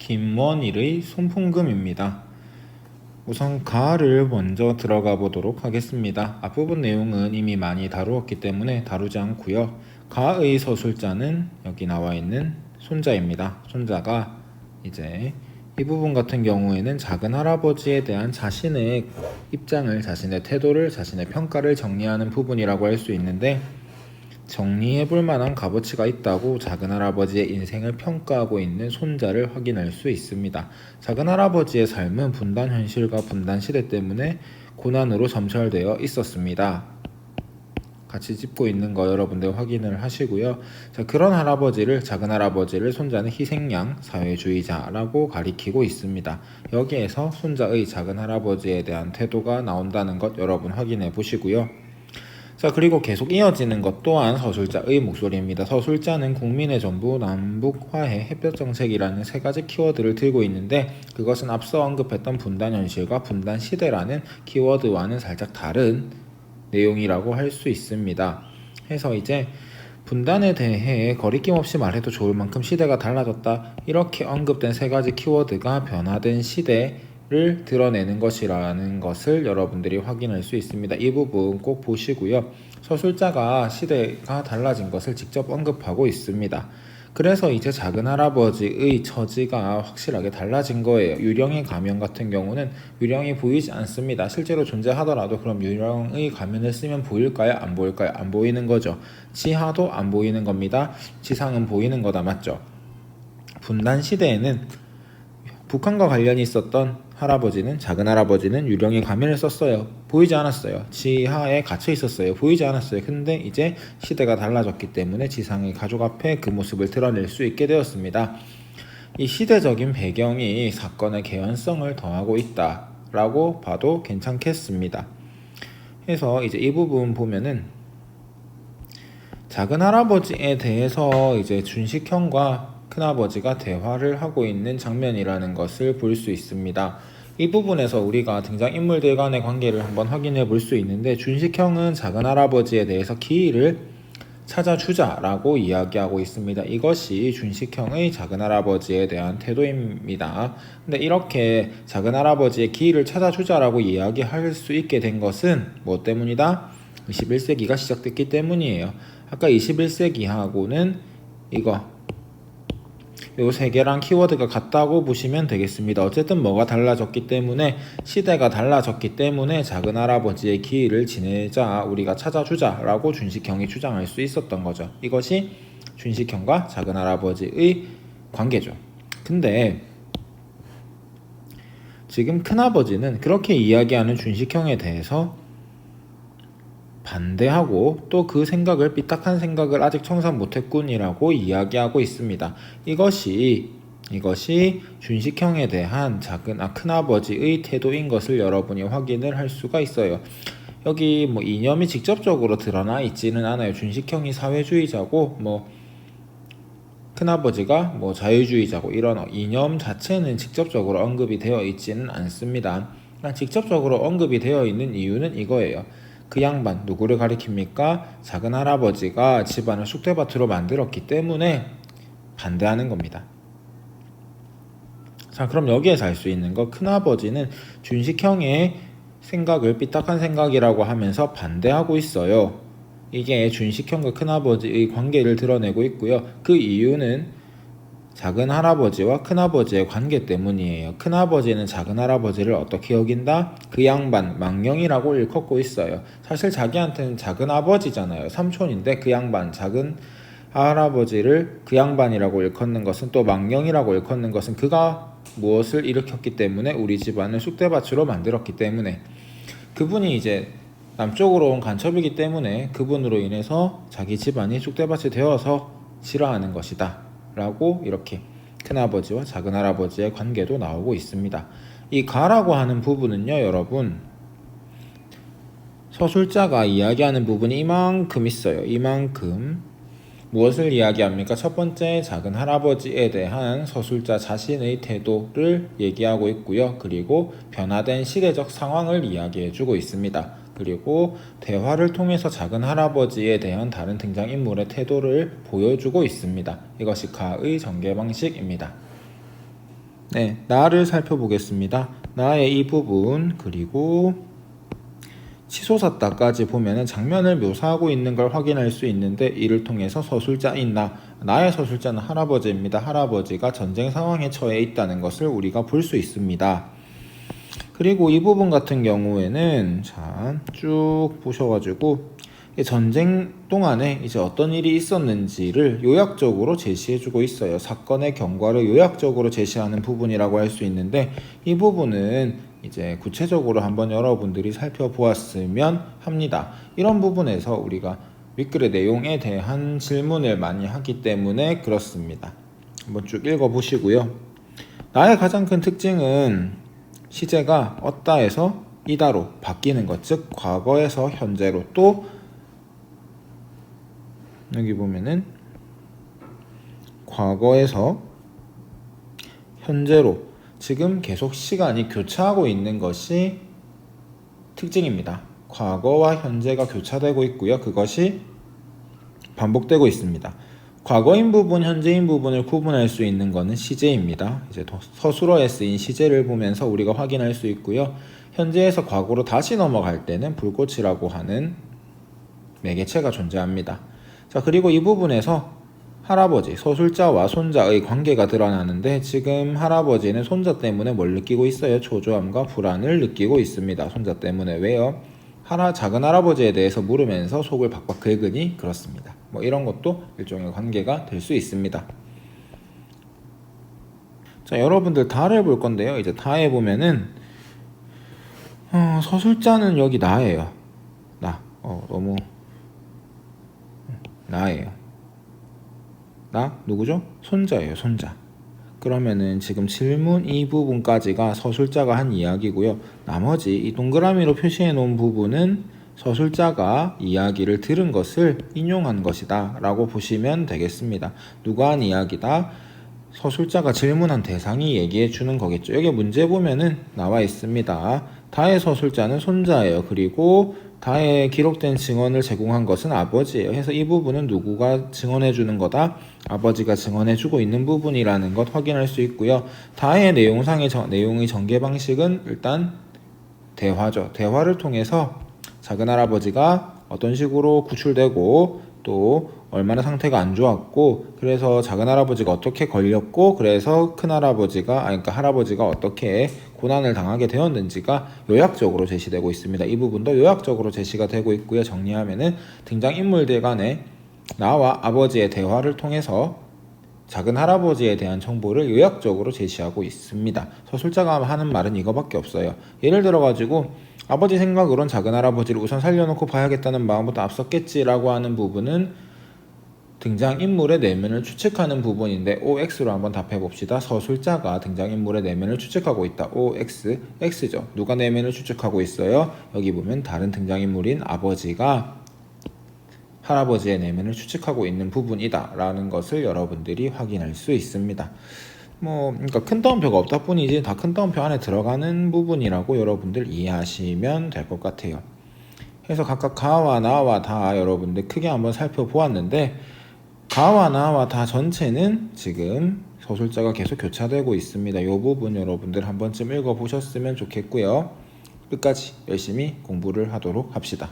김원일의 손풍금입니다. 우선 가를 먼저 들어가 보도록 하겠습니다. 앞부분 내용은 이미 많이 다루었기 때문에 다루지 않고요. 가의 서술자는 여기 나와 있는 손자입니다. 손자가 이제 이 부분 같은 경우에는 작은 할아버지에 대한 자신의 입장을, 자신의 태도를, 자신의 평가를 정리하는 부분이라고 할 수 있는데, 정리해볼 만한 값어치가 있다고 작은 할아버지의 인생을 평가하고 있는 손자를 확인할 수 있습니다. 작은 할아버지의 삶은 분단 현실과 분단 시대 때문에 고난으로 점철되어 있었습니다. 같이 짚고 있는 거 여러분들 확인을 하시고요. 자, 그런 작은 할아버지를 손자는 희생양 사회주의자라고 가리키고 있습니다. 여기에서 손자의 작은 할아버지에 대한 태도가 나온다는 것 여러분 확인해 보시고요. 자, 그리고 계속 이어지는 것 또한 서술자의 목소리입니다. 서술자는 국민의 전부, 남북 화해, 햇볕 정책이라는 세 가지 키워드를 들고 있는데, 그것은 앞서 언급했던 분단 현실과 분단 시대라는 키워드와는 살짝 다른 내용이라고 할 수 있습니다. 해서 이제 분단에 대해 거리낌 없이 말해도 좋을 만큼 시대가 달라졌다, 이렇게 언급된 세 가지 키워드가 변화된 시대를 드러내는 것이라는 것을 여러분들이 확인할 수 있습니다. 이 부분 꼭 보시고요. 서술자가 시대가 달라진 것을 직접 언급하고 있습니다. 그래서 이제 작은 할아버지의 처지가 확실하게 달라진 거예요. 유령의 가면 같은 경우는 유령이 보이지 않습니다. 실제로 존재하더라도 그럼 유령의 가면을 쓰면 보일까요? 안 보일까요? 안 보이는 거죠. 지하도 안 보이는 겁니다. 지상은 보이는 거다, 맞죠? 분단 시대에는 북한과 관련이 있었던 작은 할아버지는 유령의 가면을 썼어요. 보이지 않았어요. 지하에 갇혀 있었어요. 보이지 않았어요. 근데 이제 시대가 달라졌기 때문에 지상의 가족 앞에 그 모습을 드러낼 수 있게 되었습니다. 이 시대적인 배경이 사건의 개연성을 더하고 있다라고 봐도 괜찮겠습니다. 그래서 이제 이 부분 보면은 작은 할아버지에 대해서 이제 준식형과 큰아버지가 대화를 하고 있는 장면이라는 것을 볼 수 있습니다. 이 부분에서 우리가 등장인물들 간의 관계를 한번 확인해 볼 수 있는데, 준식형은 작은 할아버지에 대해서 기일을 찾아주자라고 이야기하고 있습니다. 이것이 준식형의 작은 할아버지에 대한 태도입니다. 근데 이렇게 작은 할아버지의 기일을 찾아주자라고 이야기할 수 있게 된 것은 뭐 때문이다? 21세기가 시작됐기 때문이에요. 아까 21세기하고는 요 세 개랑 키워드가 같다고 보시면 되겠습니다. 어쨌든 뭐가 달라졌기 때문에, 시대가 달라졌기 때문에 작은 할아버지의 기일을 지내자, 우리가 찾아주자 라고 준식형이 주장할 수 있었던 거죠. 이것이 준식형과 작은 할아버지의 관계죠. 근데 지금 큰아버지는 그렇게 이야기하는 준식형에 대해서 반대하고 또 그 생각을, 삐딱한 생각을 아직 청산 못했군이라고 이야기하고 있습니다. 이것이 준식형에 대한 큰아버지의 태도인 것을 여러분이 확인을 할 수가 있어요. 여기 뭐 이념이 직접적으로 드러나 있지는 않아요. 준식형이 사회주의자고 큰아버지가 자유주의자고, 이런 이념 자체는 직접적으로 언급이 되어 있지는 않습니다. 직접적으로 언급이 되어 있는 이유는 이거예요. 그 양반, 누구를 가리킵니까? 작은 할아버지가 집안을 쑥대밭으로 만들었기 때문에 반대하는 겁니다. 자, 그럼 여기에서 알 수 있는 거, 큰아버지는 준식형의 생각을 삐딱한 생각이라고 하면서 반대하고 있어요. 이게 준식형과 큰아버지의 관계를 드러내고 있고요. 그 이유는 작은 할아버지와 큰아버지의 관계 때문이에요. 큰아버지는 작은 할아버지를 어떻게 여긴다? 그 양반, 망령이라고 일컫고 있어요. 사실 자기한테는 작은 아버지잖아요. 삼촌인데 그 양반, 작은 할아버지를 그 양반이라고 일컫는 것은, 또 망령이라고 일컫는 것은 그가 무엇을 일으켰기 때문에, 우리 집안을 쑥대밭으로 만들었기 때문에, 그분이 이제 남쪽으로 온 간첩이기 때문에 그분으로 인해서 자기 집안이 쑥대밭이 되어서 싫어하는 것이다 라고, 이렇게 큰아버지와 작은 할아버지의 관계도 나오고 있습니다. 이 가라고 하는 부분은요, 여러분, 서술자가 이야기하는 부분이 이만큼 있어요. 이만큼. 무엇을 이야기합니까? 첫 번째, 작은 할아버지에 대한 서술자 자신의 태도를 얘기하고 있고요. 그리고 변화된 시대적 상황을 이야기해주고 있습니다. 그리고 대화를 통해서 작은 할아버지에 대한 다른 등장인물의 태도를 보여주고 있습니다. 이것이 가의 전개 방식입니다. 네, 나를 살펴보겠습니다. 나의 이 부분 그리고 치솟았다까지 보면은 장면을 묘사하고 있는 걸 확인할 수 있는데 이를 통해서 서술자인 나의 서술자는 할아버지입니다. 할아버지가 전쟁 상황에 처해 있다는 것을 우리가 볼 수 있습니다. 그리고 이 부분 같은 경우에는 자, 쭉 보셔가지고 전쟁 동안에 이제 어떤 일이 있었는지를 요약적으로 제시해주고 있어요. 사건의 경과를 요약적으로 제시하는 부분이라고 할 수 있는데 이 부분은 이제 구체적으로 한번 여러분들이 살펴보았으면 합니다. 이런 부분에서 우리가 윗글의 내용에 대한 질문을 많이 하기 때문에 그렇습니다. 한번 쭉 읽어보시고요. 나의 가장 큰 특징은 시제가 어따에서 이다로 바뀌는 것, 즉 과거에서 현재로, 또 여기 보면은 과거에서 현재로 지금 계속 시간이 교차하고 있는 것이 특징입니다. 과거와 현재가 교차되고 있고요. 그것이 반복되고 있습니다. 과거인 부분, 현재인 부분을 구분할 수 있는 것은 시제입니다. 이제 서술어에 쓰인 시제를 보면서 우리가 확인할 수 있고요. 현재에서 과거로 다시 넘어갈 때는 불꽃이라고 하는 매개체가 존재합니다. 자, 그리고 이 부분에서 할아버지, 서술자와 손자의 관계가 드러나는데 지금 할아버지는 손자 때문에 뭘 느끼고 있어요? 초조함과 불안을 느끼고 있습니다. 손자 때문에. 왜요? 작은 할아버지에 대해서 물으면서 속을 박박 긁으니 그렇습니다. 뭐 이런 것도 일종의 관계가 될 수 있습니다. 자, 여러분들 다를 볼 건데요. 이제 다에 보면은 서술자는 여기 나예요. 너무 나예요. 나 누구죠? 손자예요. 손자. 그러면은 지금 질문 이 부분까지가 서술자가 한 이야기고요. 나머지 이 동그라미로 표시해 놓은 부분은 서술자가 이야기를 들은 것을 인용한 것이다 라고 보시면 되겠습니다. 누가 한 이야기다? 서술자가 질문한 대상이 얘기해 주는 거겠죠. 여기 문제 보면은 나와 있습니다. 다의 서술자는 손자예요. 그리고 다에 기록된 증언을 제공한 것은 아버지예요. 해서 이 부분은 누구가 증언해 주는 거다? 아버지가 증언해 주고 있는 부분이라는 것 확인할 수 있고요. 다의 내용상의 내용의 전개 방식은 일단 대화죠. 대화를 통해서 작은 할아버지가 어떤 식으로 구출되고 또 얼마나 상태가 안 좋았고 그래서 작은 할아버지가 어떻게 걸렸고 그래서 큰 할아버지가 그러니까 할아버지가 어떻게 고난을 당하게 되었는지가 요약적으로 제시되고 있습니다. 이 부분도 요약적으로 제시가 되고 있고요. 정리하면은 등장인물들 간의 나와 아버지의 대화를 통해서 작은 할아버지에 대한 정보를 요약적으로 제시하고 있습니다. 서술자가 하는 말은 이거밖에 없어요. 예를 들어가지고 아버지 생각으론 작은 할아버지를 우선 살려놓고 봐야겠다는 마음부터 앞섰겠지라고 하는 부분은 등장인물의 내면을 추측하는 부분인데 OX로 한번 답해봅시다. 서술자가 등장인물의 내면을 추측하고 있다. OX, X죠. 누가 내면을 추측하고 있어요? 여기 보면 다른 등장인물인 아버지가 할아버지의 내면을 추측하고 있는 부분이다 라는 것을 여러분들이 확인할 수 있습니다. 그러니까 큰 따옴표가 없다 뿐이지 다 큰 따옴표 안에 들어가는 부분이라고 여러분들 이해하시면 될 것 같아요. 그래서 각각 가와 나와 다 여러분들 크게 한번 살펴보았는데 가와 나와 다 전체는 지금 서술자가 계속 교차되고 있습니다. 이 부분 여러분들 한 번쯤 읽어보셨으면 좋겠고요. 끝까지 열심히 공부를 하도록 합시다.